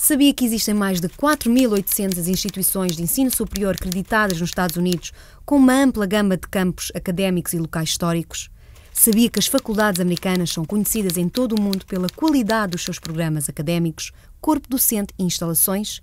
Sabia que existem mais de 4.800 instituições de ensino superior acreditadas nos Estados Unidos, com uma ampla gama de campos académicos e locais históricos? Sabia que as faculdades americanas são conhecidas em todo o mundo pela qualidade dos seus programas académicos, corpo docente e instalações?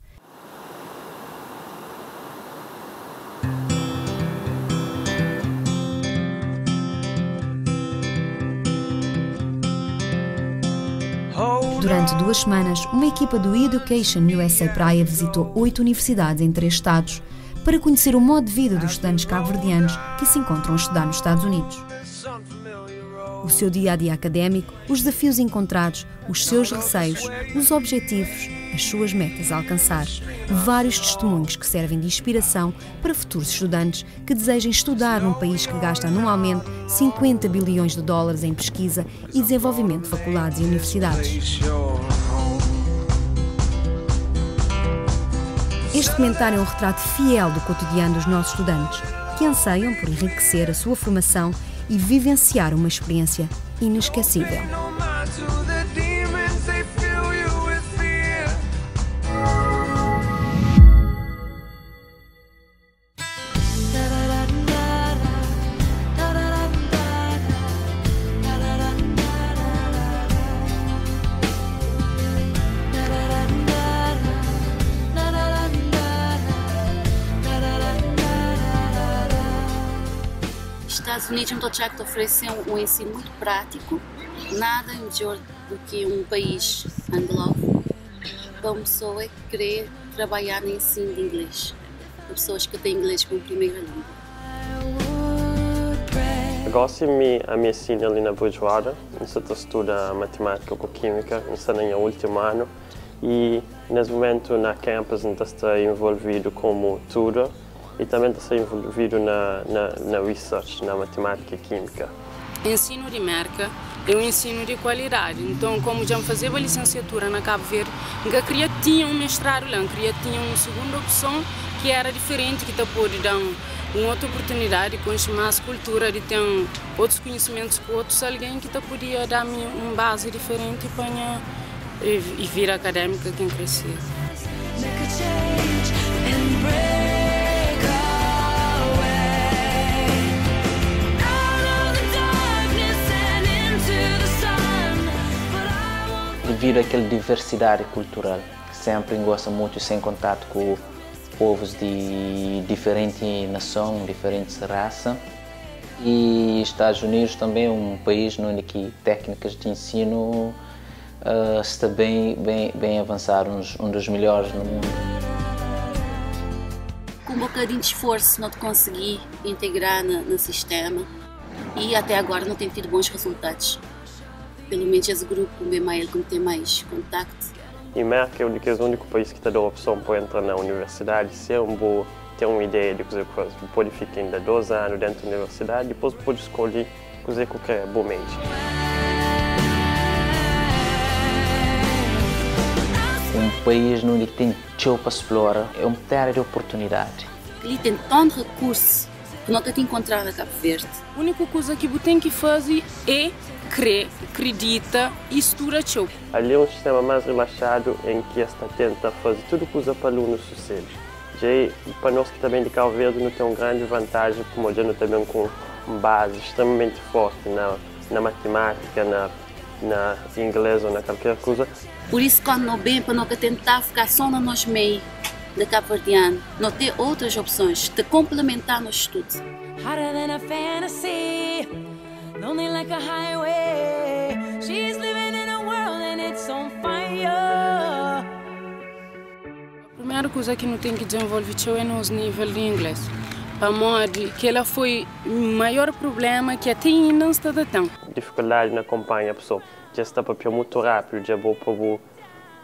Durante 2 semanas, uma equipa do Education USA Praia visitou 8 universidades em 3 estados para conhecer o modo de vida dos estudantes cabo-verdianos que se encontram a estudar nos Estados Unidos. O seu dia-a-dia académico, os desafios encontrados, os seus receios, os objetivos, as suas metas a alcançar. Vários testemunhos que servem de inspiração para futuros estudantes que desejem estudar num país que gasta anualmente 50 bilhões de dólares em pesquisa e desenvolvimento de faculdades e universidades. Este documentário é um retrato fiel do cotidiano dos nossos estudantes, que anseiam por enriquecer a sua formação e vivenciar uma experiência inesquecível. Os Estados Unidos te oferecem um ensino muito prático, nada melhor do que um país anglófono para uma pessoa que querer trabalhar no ensino de inglês, para pessoas que têm inglês como primeira língua. Gosto a minha ensino ali na Bridgewater, eu estudo matemática ou química, estou no último ano e nesse momento na campus estou envolvido como tutor e também estou envolvido na research, na matemática e química. Ensino de marca é um ensino de qualidade. Então, como já fazia a licenciatura na Cabo Verde, eu queria ter um mestrado lá, queria ter uma segunda opção que era diferente, que pode dar uma outra oportunidade de conhecer mais cultura, de ter outros conhecimentos com outros alguém que podia dar-me uma base diferente para e vir acadêmica quem crescer. Devido àquela diversidade cultural, sempre gosto muito de ser em contato com povos de diferentes nações, diferentes raças. E Estados Unidos também é um país onde técnicas de ensino está bem avançado, um dos melhores no mundo. Com um bocadinho de esforço não te consegui integrar no sistema e até agora não tenho tido bons resultados. Pelo menos esse grupo com BMAL que tem mais contacto. E América é o único país que te dá a opção para entrar na universidade, se é ter uma ideia de coisa que faz. Pode ficar ainda 2 anos dentro da universidade, depois pode escolher coisa que é bom mesmo. Um país onde tem muito para explorar, é uma terra de oportunidade. Ele tem tanto recurso que nunca te encontrar na Cabo Verde. A única coisa que você tem que fazer é crer, acredita e estuda. Ali é um sistema mais relaxado em que está tenta fazer tudo que usa para o aluno suceder. Já para nós que também de Cabo Verde não tem uma grande vantagem, como já não também com base extremamente forte na matemática, na inglês ou na qualquer coisa. Por isso quando não bem para nunca tentar ficar só no nosso meio de Cabo Verdeano, não ter outras opções de complementar no estudo. Lonely like a highway, she's living in a world and it's on fire. A primeira coisa que não tem que desenvolver é nos níveis de inglês. Para modo que ela foi o maior problema que até ainda não está tão. Dificuldade na acompanha a pessoa, já está para muito rápido, já vou para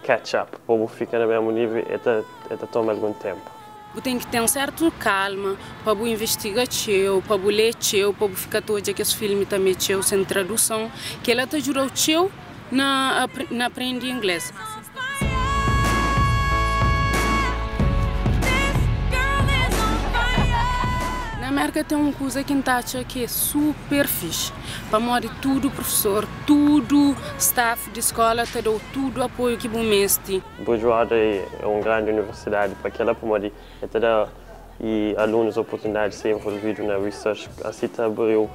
catch up, para ficar no mesmo nível, até toma algum tempo. Você tem que ter uma certa calma para investigar, para ler, para ficar todo dia que esse filme também sem tradução, que ela te ajuda na aprender inglês. Na América tem uma coisa que acha que é super fixe. Para morrer tudo professor, tudo staff de escola, te deu tudo apoio que bomeste. Bujoara é uma grande universidade para aquela para morrer e alunos oportunidade de ser envolvido na research, assim abriu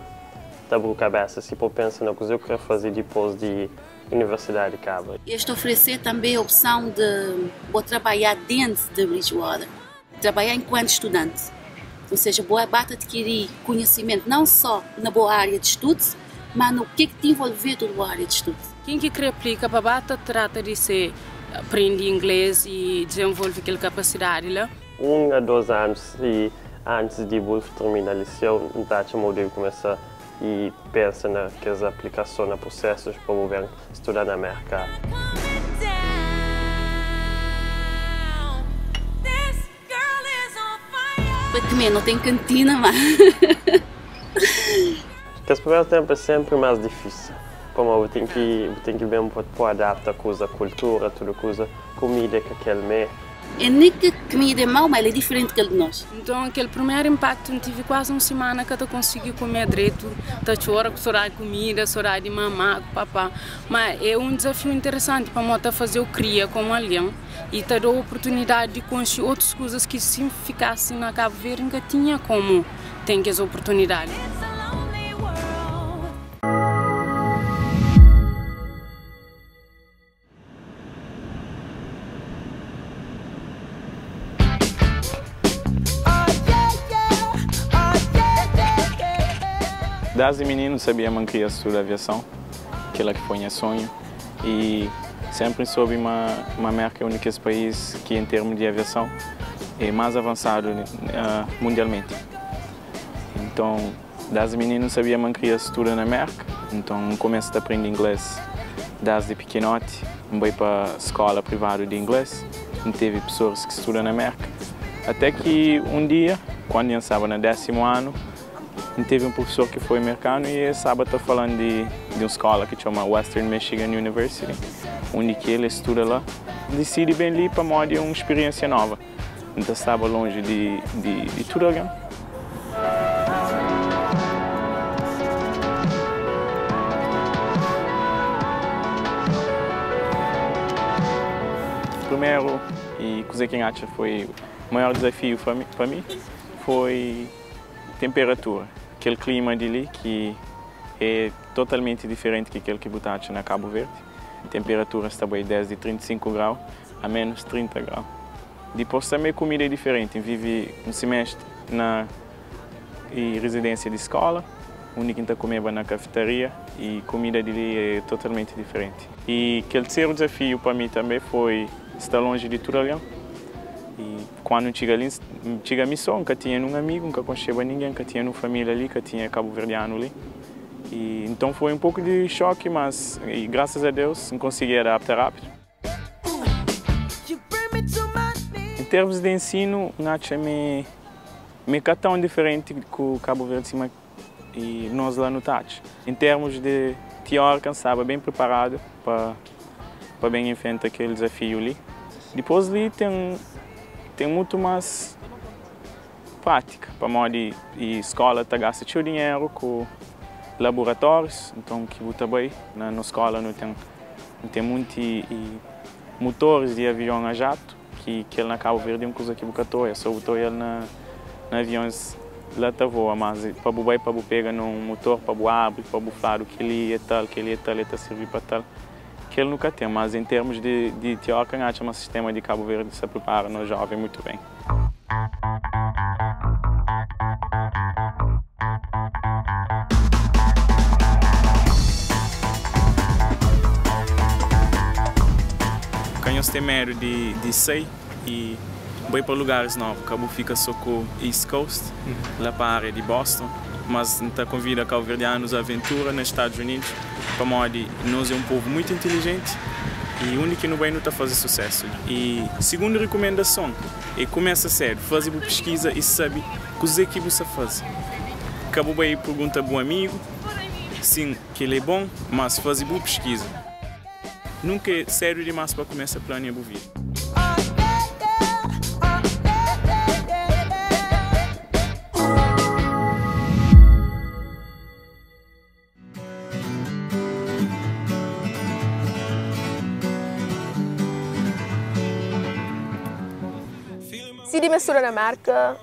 a cabeça, se for pensar na coisa que eu quero fazer depois de Universidade de Cabo. Este oferecer também a opção de vou trabalhar dentro de Bridgewater, trabalhar enquanto estudante. Ou seja, vou adquirir conhecimento não só na boa área de estudos, mas no que te envolver na boa área de estudos. Quem que aplica para bata trata de se aprender inglês e desenvolver aquela capacidade lá? 1 a 2 anos e antes de terminar a lição, então eu começar e pensa nas aplicações, nos processos para poder estudar na América. Para comer não tem cantina, mas... Os primeiros tempos é sempre mais difícil. Como tem que ver para adaptar a cultura, toda coisa, comida que aquele mês. É nem que comida é mau, mas é diferente que de nós. Então, aquele primeiro impacto, eu tive quase uma semana que eu consegui comer direito. Eu choro com horário de comida, horário de mamar, com papá. Mas é um desafio interessante para eu fazer o cria como além. E te dou a oportunidade de conhecer outras coisas que se ficasse na Cabo Verde, nunca tinha como ter essa oportunidade. Desde menino sabia que queria estudar aviação, aquilo que foi meu sonho, e sempre soube uma América é o único país que em termos de aviação é mais avançado mundialmente. Então, desde menino sabia que queria estudar na América, então comecei a aprender inglês desde pequenote, fui para a escola privada de inglês, e teve pessoas que estudam na América, até que um dia, quando eu estava no 10º ano, teve um professor que foi americano e estava falando de uma escola que chama Western Michigan University, onde ele estuda lá. Decidi bem ali para ter uma experiência nova. Então estava longe de tudo alguém. Primeiro, e coisa que eu acho foi o maior desafio para mim, foi temperatura. Aquele clima de ali que é totalmente diferente que aquele que botaste na Cabo Verde. A temperatura está bem desde 35 graus a menos 30 graus. Depois também a comida é diferente. Vivi um semestre na residência de escola, onde a gente comia na cafeteria e a comida dele é totalmente diferente. E aquele terceiro desafio para mim também foi estar longe de tudo ali. E quando cheguei a missão, nunca tinha um amigo, nunca conhecia ninguém, nunca tinha uma família ali, nunca tinha cabo-verdiano ali. E então foi um pouco de choque, mas graças a Deus consegui adaptar rápido. Em termos de ensino, acho-me é tão diferente que o Cabo Verde e nós lá no TACH. Em termos de teórica, estava bem preparado para bem enfrentar aquele desafio ali. Depois ali tem muito mais prática, para modo de escola tá gasta seu dinheiro com laboratórios, então que você bem na escola não tem muitos motores de avião a jato, que ele na Cabo Verde é uma coisa que você toia, só você ele na aviões lá tá voa, mas para você para você pegar num motor para você abrir, para você falar o que ele é tal, ele está servir para tal. Que ele nunca tem, mas em termos de teórica, acho que o sistema de Cabo Verde se prepara no jovem muito bem. Canhões têm medo de sair e ir para lugares novos. Cabo fica só com East Coast, lá para a área de Boston, mas está convida cabo-verdianos à aventura nos Estados Unidos. Para modo nós é um povo muito inteligente e o único que não vai não fazer sucesso. E segunda recomendação é começa cedo, fazer uma pesquisa e sabe o que você faz. Acabou bem pergunta para um amigo, sim que ele é bom, mas fazer boa pesquisa. Nunca é sério demais para começar a planear a vida. decidi me estudar na América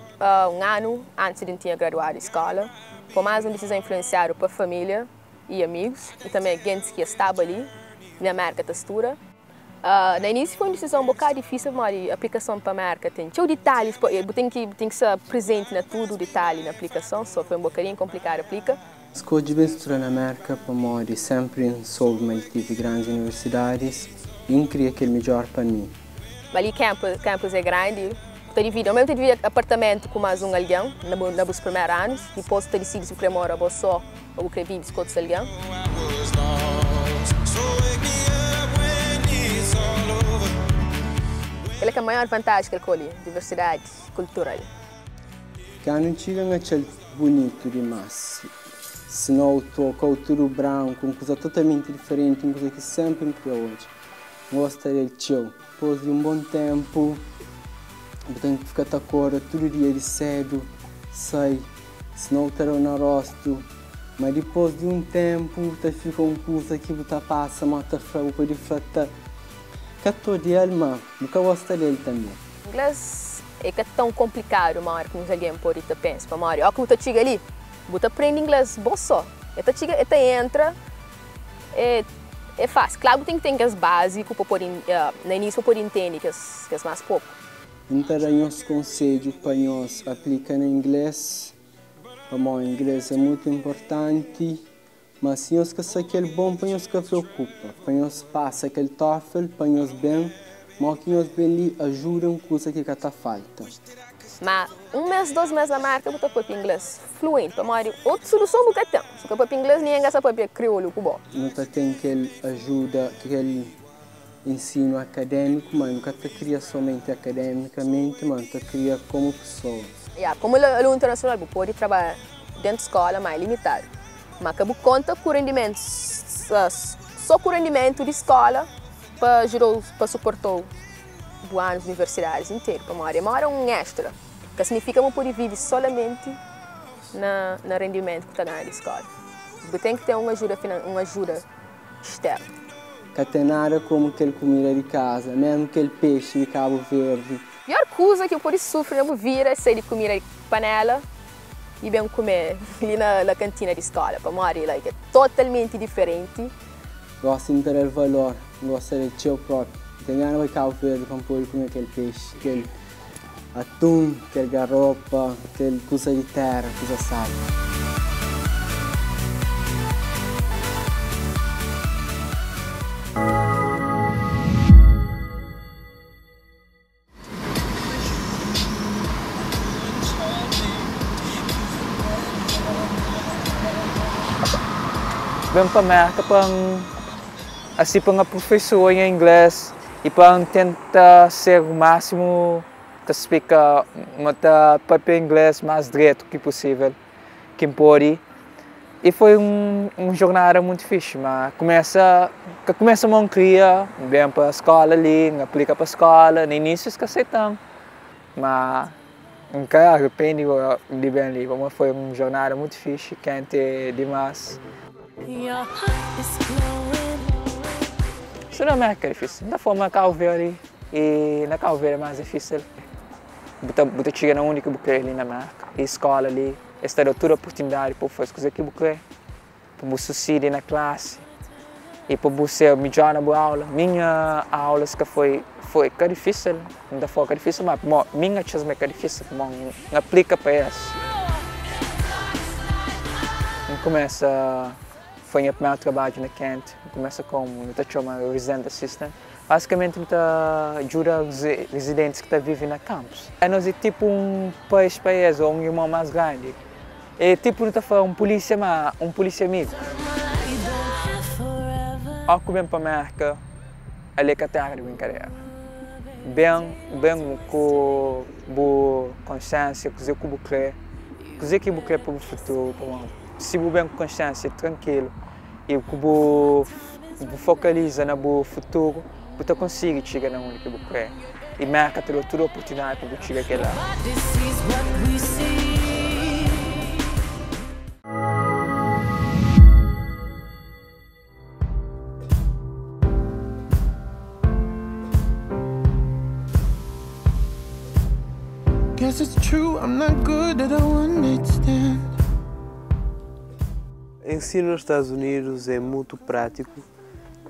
um ano antes de ter graduado da escola. Foi mais uma decisão influenciada para a família e amigos, e também gente que estava ali na América da estuda. No início foi uma decisão um bocado difícil, mas a aplicação para a América tem detalhes, tem que ser presente na tudo o detalhe na aplicação, só foi um bocadinho complicado a aplicar. Escolhi estudar na América para morar sempre soube, mas tive grandes universidades e eu queria aquele melhor para mim. Ali campus é grande, eu tive apartamento com mais alguém nos primeiros anos, depois eu decidi se eu queria morar só ou eu queria viver com outros alguém. Aquela é a maior vantagem que eu colhi, diversidade cultural. Quando não tinha aquele bonito demais, senão estou tudo branco, uma coisa totalmente diferente, uma coisa que sempre me criou hoje. Gostaria de tio. Depois de um bom tempo, eu tenho que ficar à cor todo dia de cedo, sai, senão estou no rosto. Mas depois de um tempo, fica uma coisa que você passa, mata fraco, pode fazer. Catou de alma, nunca gosto dele também. O inglês é tão complicado, uma hora que alguém pode pensar, uma hora, ó, que você chega ali, você aprende inglês bom só. Você entra, é fácil. Claro que tem que ter as básicas, no início para poder entender que é mais pouco. Então, os conselhos para nós aplicar no inglês, o inglês é muito importante. Mas se nós queremos aquele bom, para nós que preocupa, para nós passa aquele TOEFL, para nós bem, mas que nós bem ali ajuda uma coisa que está falta. Mas um mês, 2 meses na marca, eu estou inglês fluente, para mim, outra solução que eu tenho. Se eu estou inglês, ninguém gosta de crioulo, que bom. Nunca tem aquele ajuda, aquele ensino acadêmico, mas nunca te cria somente academicamente, mas te cria como pessoa. Como aluno internacional, eu posso trabalhar dentro da escola, mais limitado. Mas acabo conta com rendimento, só com rendimento de escola para suportar os anos universitários inteiros. Para uma hora é um extra, que significa que eu posso viver somente no rendimento que está na escola. Eu tenho que ter uma ajuda externa. Que tem nada como aquele comida de casa, mesmo aquele peixe de Cabo Verde. A pior coisa que eu posso sofrer na vida é sair de comida de panela e bem comer ali na cantina de escola, para morar é totalmente diferente. Gosto de ter o valor, gosto de ter o próprio. Tem nada de Cabo Verde para poder comer aquele peixe, aquele atum, aquele garopa, aquele coisa de terra, coisa sábia. Vem para a América para assim para professor em inglês e para tentar ser o máximo de explicar para inglês mais direto que possível, que pode. E foi uma jornada muito fixe, mas começa a montar, vem para a escola ali, aplica para a escola, no início fica aceitando, mas nunca arrependo de bem ali, mas foi uma jornada muito fixe, quente demais. Isso na América é difícil, da forma Cabo Verde e na Cabo Verde é mais difícil. Você chega na única que ali na América, e escola ali, esta dá toda a oportunidade para fazer coisas que você quer, para você suceder na classe e para você melhorar na boa aula. Minha aulas que foi difícil, não foi difícil, mas minha chance é difícil, não aplica para isso. Começa foi o primeiro trabalho na Kent, começa como resident assistant. Basicamente, ajuda os residentes que vivem na campus. Nós é tipo um país ou um irmão mais grande. É tipo um polícia amigo. Ao que vem para a América, ele é que tem de brincadeira. Bem com boa consciência, com o que você quer, para o futuro. Se você bem com consciência, tranquilo, e você focaliza no futuro, você consegue chegar na onde você quer. E marca toda a oportunidade para você chegar lá. guess it's true, I'm not good at a one-night stand. Ensino nos Estados Unidos é muito prático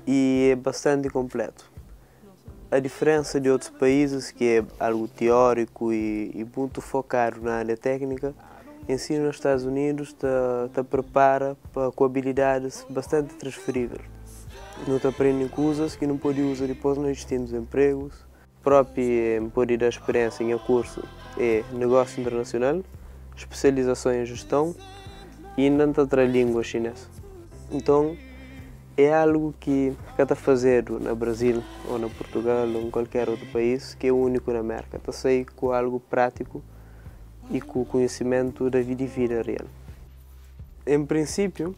e é bastante completo. A diferença de outros países, que é algo teórico e muito focado na área técnica, ensino nos Estados Unidos te prepara com habilidades bastante transferíveis. Não te aprendem coisas que não pode usar depois nos distintos empregos. Próprio pode dar experiência em curso é negócio internacional, especialização em gestão e ainda outra língua chinesa. Então, é algo que está a fazer no Brasil, ou no Portugal, ou em qualquer outro país, que é único na América. Está a sair com algo prático e com o conhecimento da vida real. Em princípio,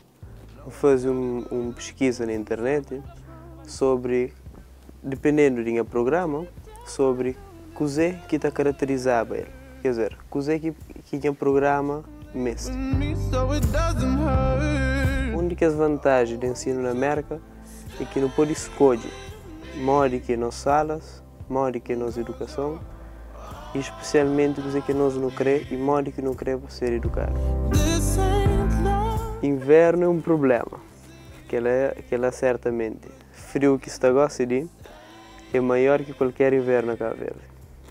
vou fazer uma pesquisa na internet sobre, dependendo do programa, sobre coisa que está caracterizava ele. Quer dizer, coisa que é um programa misto. Uma das vantagens do ensino na América é que não pode escolher modo que nas salas, modo que nas educação, e especialmente coisa que nós não queremos e modo que não queremos ser educado. Inverno é um problema, que ela certamente, frio que está gosta de, é maior que qualquer inverno na Cabo Verde,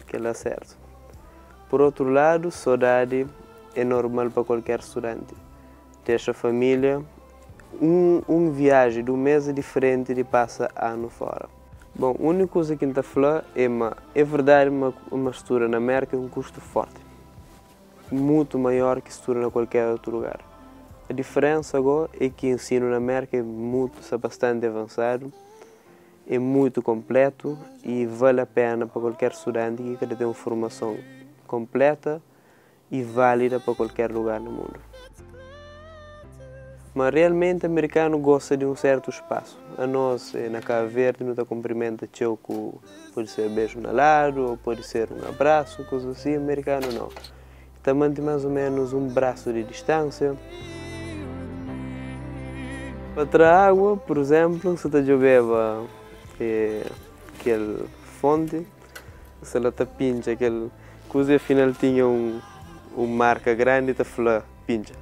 que ela é certo. Por outro lado, saudade é normal para qualquer estudante. Deixa a família, viagem de um mês é diferente de passar ano fora. Bom, a única coisa que a gente fala é verdade, uma estuda na América é um custo forte, muito maior que estuda em qualquer outro lugar. A diferença agora é que o ensino na América é bastante avançado, é muito completo e vale a pena para qualquer estudante que quer ter uma formação completa e válida para qualquer lugar no mundo. Mas realmente o americano gosta de um certo espaço. A nós, na Cabo Verde, não cumprimenta tchau, pode ser beijo na lado, ou pode ser um abraço, coisa assim. O americano não. Está mantém mais ou menos um braço de distância. Para a água, por exemplo, se está jogando aquela fonte, se ela está pincha, aquela coisa afinal tinha uma marca grande e está falando pincha.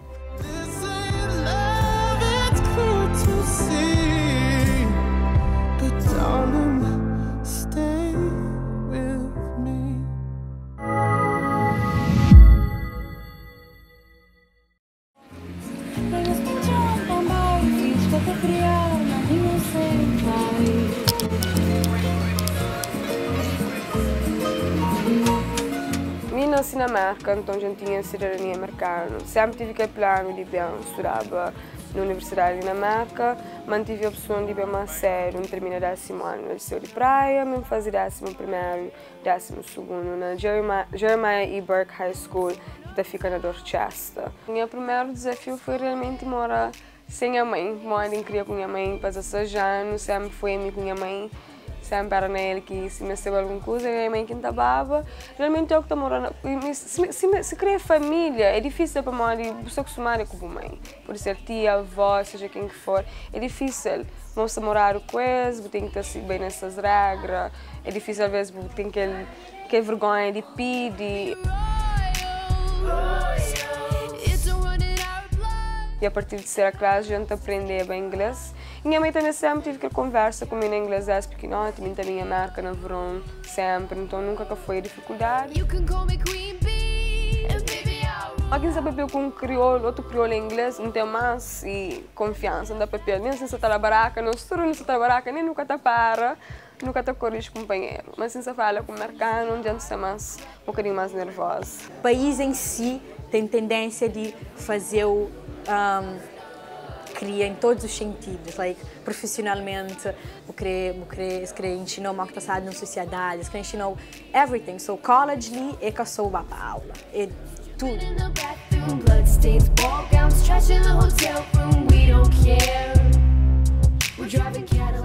Nasci na América, então já tinha cidadania americana. Sempre tive aquele plano de estudar na universidade na América, mantive a opção de ir mais sério, terminar o 10º ano no Liceu de Praia, me fazer 11º, 12º na Jeremiah E. Burke High School, que fica na Dorchester. Meu primeiro desafio foi realmente morar sem a mãe, morar em cria com minha mãe, passar 6 anos, sempre fui com minha mãe. Sempre era nele que se mexeu alguma coisa, minha mãe que estava. Realmente eu que estou morando. Se cria família, é difícil para morar, você acostumar com a mãe. Por ser tia, avó, seja quem que for. É difícil você morar com eles, você tem que estar bem nessas regras. É difícil às vezes, você tem que vergonha de pedir. E a partir de ser a classe, a gente aprende bem inglês. Minha mãe também sempre tive que conversa comigo em inglês, porque não, também tem minha marca no verão, sempre, então nunca foi dificuldade. Alguém sabe com um crioulo, outro crioulo em inglês, não tem mais confiança, não dá para nem se você está na baraca, não se você está na baraca, nem nunca está para, nunca está corrige companheiro. Mas se você fala com o americano, a gente está mais, um bocadinho mais nervoso. O país em si tem tendência de fazer o cria em todos os sentidos, profissionalmente, ensinou uma coisa na sociedade, ensinou everything. So college é que sou para a aula, é tudo.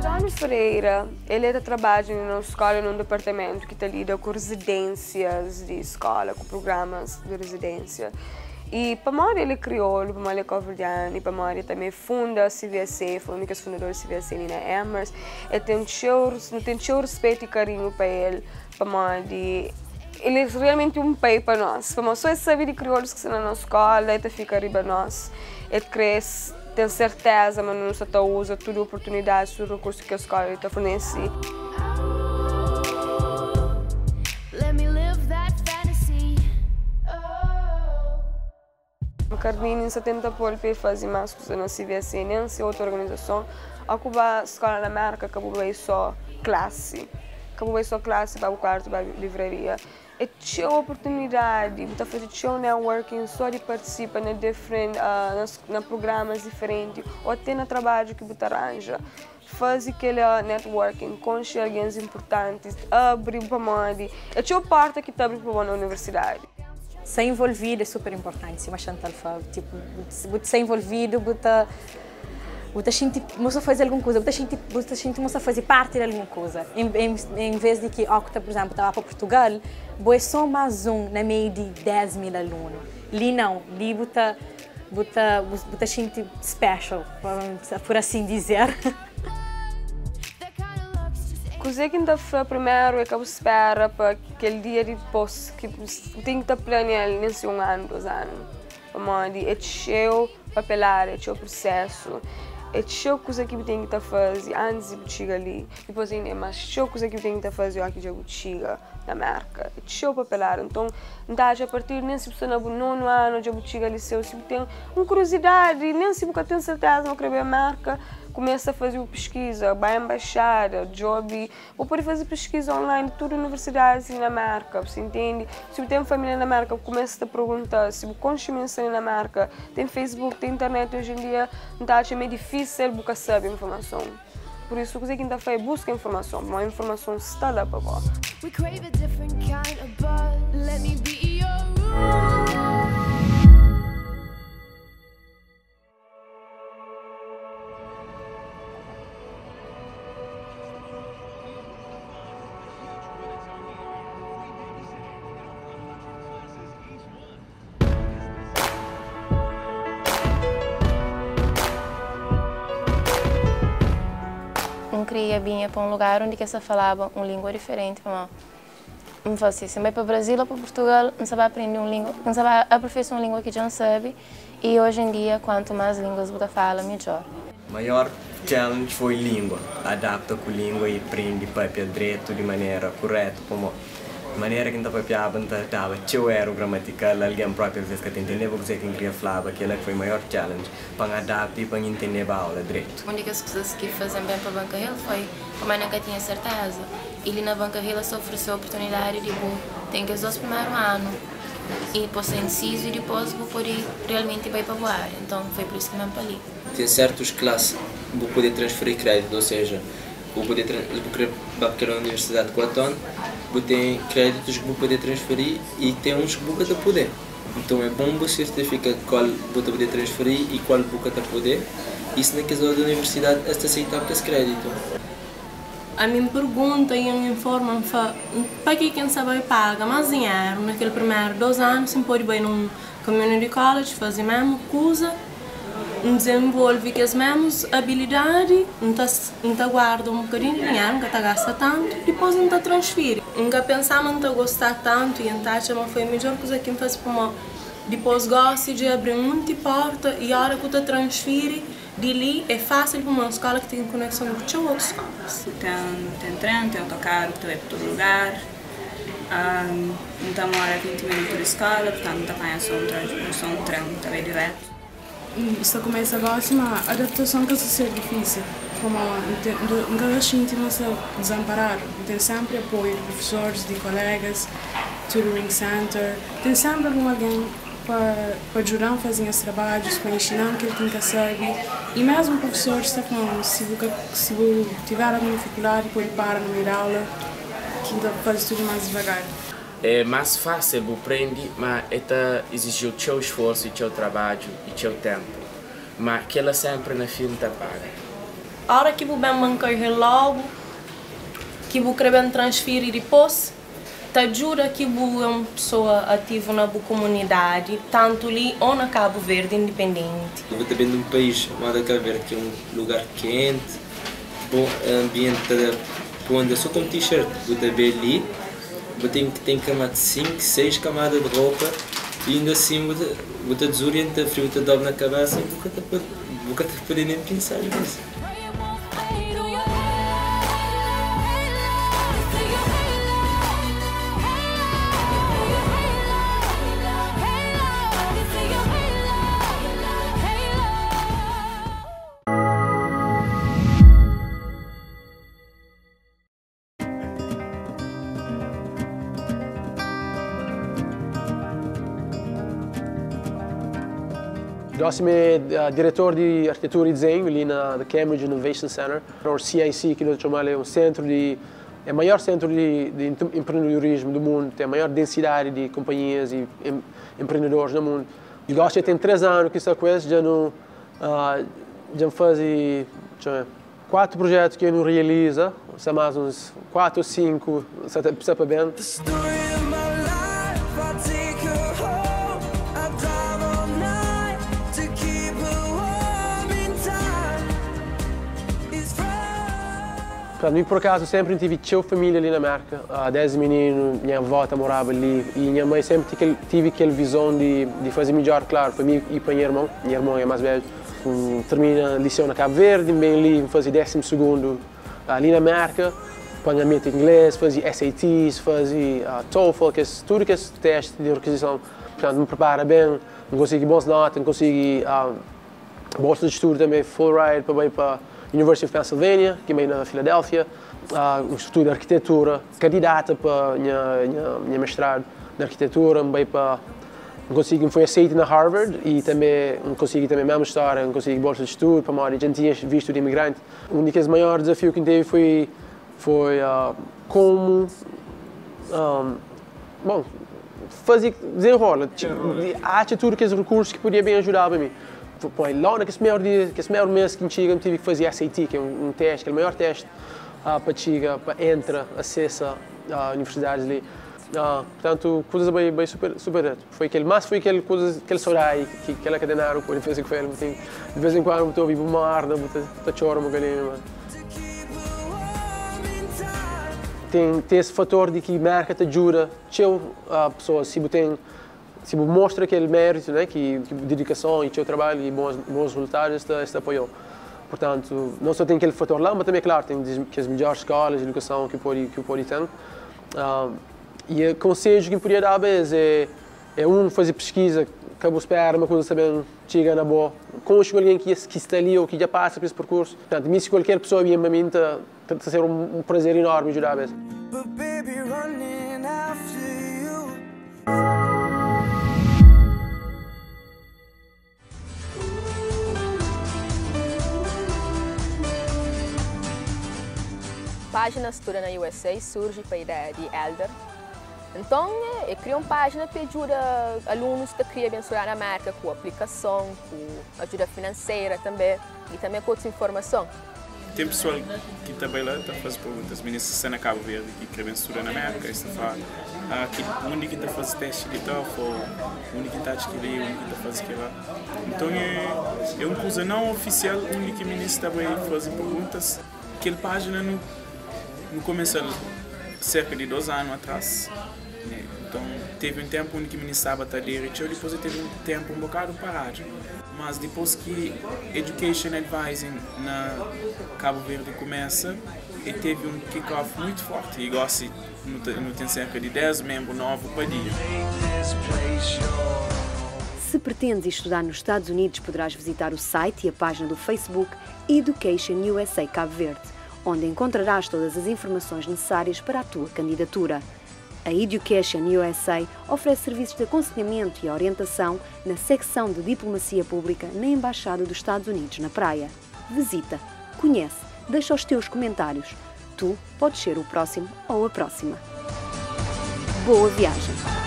Dani Freira, ele trabalha na escola, num departamento que lida com residências de escola, com programas de residência. E para mim ele criou, para mim ele é cabo-verdiano, e para mim ele também funda a CVC, foi o único fundador da CVC na Amherst. Ele tem um respeito e carinho para ele, para mim ele é realmente um pai para nós. Mas só é saber de crioulos que estão na nossa escola, ele fica arriba nós. Ele cresce, tem certeza, mas não está usa toda a oportunidade, todo o recurso que a escola está fornecendo. A Carmine se tenta pôr para fazer mais coisas na CVSN, se outra organização. A escola na América acabou só classe. Acabou só classe para o quarto, para a livraria. É tinha oportunidade de fazer tinha networking, só de participar na programas diferentes, ou até no trabalho que você arranja. Fazer aquele networking com alguém importantes, abrir para moda. É tinha parte que está abrindo para na universidade. Ser envolvido é super importante, mas Chantal fala, tipo, ser envolvido, você fazer alguma coisa, você fazer parte de alguma coisa. Em vez de que, por exemplo, estava para Portugal, é só mais na meio de 10 mil alunos. Ali não, ali você sente special, por assim dizer. Coisa que ainda foi primeiro é que eu espero para aquele dia depois que tem que estar planeando nesse 1 ano, 2 anos. É cheio papelar, é cheio processo, é cheio coisa que tem que estar fazendo antes de chegar ali. Depois ainda é mais cheio coisa que tem que estar fazendo aqui de chega na marca. É cheio papelar, então a partir nem se você no 9º ano de chega ali se tem uma curiosidade, nem se você tem certeza não querer a marca. Começa a fazer pesquisa, vai à embaixada, job, ou pode fazer pesquisa online, tudo universidades na marca, você entende? Se você tem família na marca, começa a perguntar, se você consome na marca, tem Facebook, tem internet hoje em dia, então é meio difícil você saber a informação. Por isso, o que ainda faz é buscar informação, mas a informação está lá para você. Eu queria vir para um lugar onde se falava uma língua diferente. Não fazia. Se vai para o Brasil ou para Portugal, não sabe aprender uma língua, não sabe aperfeiçoar uma língua que já não sabe. E hoje em dia, quanto mais línguas você fala, melhor. O maior challenge foi língua. Adapta com a língua e aprende papel direito de maneira correta. Como a maneira que a gente estava, eu era o gramatical, alguém próprio que entendeu o que eu queria falar, aquele foi o maior challenge, para adaptar e para entender a aula direito. Uma das coisas que fazem bem para a Banca Hill foi, como eu nunca tinha certeza, ele na Banca Hill só ofereceu a oportunidade de ter que os 2 primeiros anos, e depois ser inciso e depois vou poder realmente ir para voar, então foi por isso que me ali. Tem certas classes que vou poder transferir crédito, ou seja, vou poder para aquela universidade de Quatón, tem créditos que vou poder transferir e tem uns que vou poder. Então é bom você certificar qual vou poder transferir e qual vou poder. Isso na casa da universidade é aceitar esse crédito. A minha pergunta e a minha forma para que quem sabe paga mais dinheiro naquele primeiro 2 anos, se pode ir num community college, fazer a mesma coisa, desenvolve que as mesmas habilidades, não guarda um bocadinho de dinheiro, não gasta tanto, depois não transfere. Nunca pensava não gostar tanto e então foi a melhor coisa que me faz para mim. Depois gosto de abrir muita porta e a hora que eu transfere, de ali é fácil para uma escola que tem conexão com outras escolas. Tem trem, tem autocarro, tem para todo lugar. Então mora 20 minutos da escola, portanto não apanha só um trem, também direto. Isso começa agora, mas a adaptação que ser difícil. Como nunca sentimos desamparado. Tem sempre apoio de professores, de colegas, tutoring center. Tem sempre alguém para ajudar a fazer os trabalhos, para ensinar o que ele tem que saber. E mesmo o professor está falando, se você tiver alguma dificuldade, pode parar no meio da aula, que ainda faz tudo mais devagar. É mais fácil você aprender, mas exige o seu esforço, o seu trabalho e o seu tempo. Mas que ela sempre na fim está paga. A hora que você bancar logo, que você quer transferir depois, te ajuda que você é uma pessoa ativa na comunidade, tanto ali ou na Cabo Verde, independente. Eu também de um país chamado Cabo Verde, que é um lugar quente, bom ambiente, onde só com t-shirt, você vê ali, tem cama de 5, 6 camadas de roupa e ainda assim você desorienta frio, você dobra na cabeça e nunca te pode nem pensar nisso. Eu sou diretor de arquitetura e desenho ali na Cambridge Innovation Center, ou CIC, que nós chamamos é um centro é o maior centro de empreendedorismo do mundo, tem a maior densidade de companhias e empreendedores no mundo. Eu gosto de ter 3 anos que estou com isso, já faz 4 projetos que eu não realizo, são mais uns 4 ou 5, se para bem. Mim, por acaso, sempre tive família ali na América. 10 meninos, minha avó morava ali e minha mãe sempre tive aquela visão de fazer melhor, claro, para mim e para minha irmã. Minha irmã é mais velha. Termina a lição na Cabo Verde, bem ali, fazia 12º ali na América. Acompanhamento em inglês, fazia SATs, fazia TOEFL, tudo que é teste de requisição. Portanto, me prepara bem, não consigo boas notas, não consigo bolsa de estudo também, full ride para ir para University of Pennsylvania, que é na Filadélfia, um estudo de arquitetura, candidata para minha mestrado na arquitetura, fui aceito na Harvard e também consegui também a mesma história, consegui bolsa de estudo para uma área de visto de imigrante. Um dos maiores desafios que tive foi como desenrolar, acho tudo que os recursos que podia bem ajudar para mim. Lá naquele primeiro mês que tive que fazer SAT, que é um teste, que é o maior teste para entrar, acesso à universidade ali. Portanto, coisas bem super. Foi aquele coisas que ele saudade, que ela cadenaram por de vez em quando. De vez em quando estou a viver uma arda, estou chorando um bocadinho. Tem esse fator de que a marca te ajuda, a pessoa, se mostra aquele mérito, né, que dedicação e seu trabalho e bons resultados, este apoio. Portanto, não só tem aquele fator lá, mas também, claro, tem as melhores escolas de educação que pode ter. E o conselho que eu podia dar é fazer pesquisa, que eu espero uma coisa também chega na boa. Conheço alguém que está ali ou que já passa por esse percurso. Portanto, se qualquer pessoa vier para mim, está a ser um prazer enorme ajudar a A página Estuda na USA surge para a ideia de Elder. Então, eu criei uma página que ajuda alunos a criar abençoar na marca com aplicação, com ajuda financeira também e também com outra informação. Tem pessoal que também lá está fazendo perguntas, meninas se na Cabo Verde que quer abençoar na marca, está falando onde que está fazendo teste de TOEFL, onde que está adquirindo, onde que está fazendo aquilo. Então, é uma coisa não oficial onde que meninas também fazem perguntas. Aquela página não começou cerca de 2 anos atrás. Então, teve um tempo onde o menino estava a direito, depois teve um tempo um bocado parado. Mas depois que Education Advising na Cabo Verde começa, e teve um kick-off muito forte. E gosto, não tem cerca de 10 membros novos por dia. Se pretendes estudar nos Estados Unidos, poderás visitar o site e a página do Facebook Education USA Cabo Verde, onde encontrarás todas as informações necessárias para a tua candidatura. A Education USA oferece serviços de aconselhamento e orientação na secção de Diplomacia Pública na Embaixada dos Estados Unidos na Praia. Visita, conhece, deixa os teus comentários. Tu podes ser o próximo ou a próxima. Boa viagem!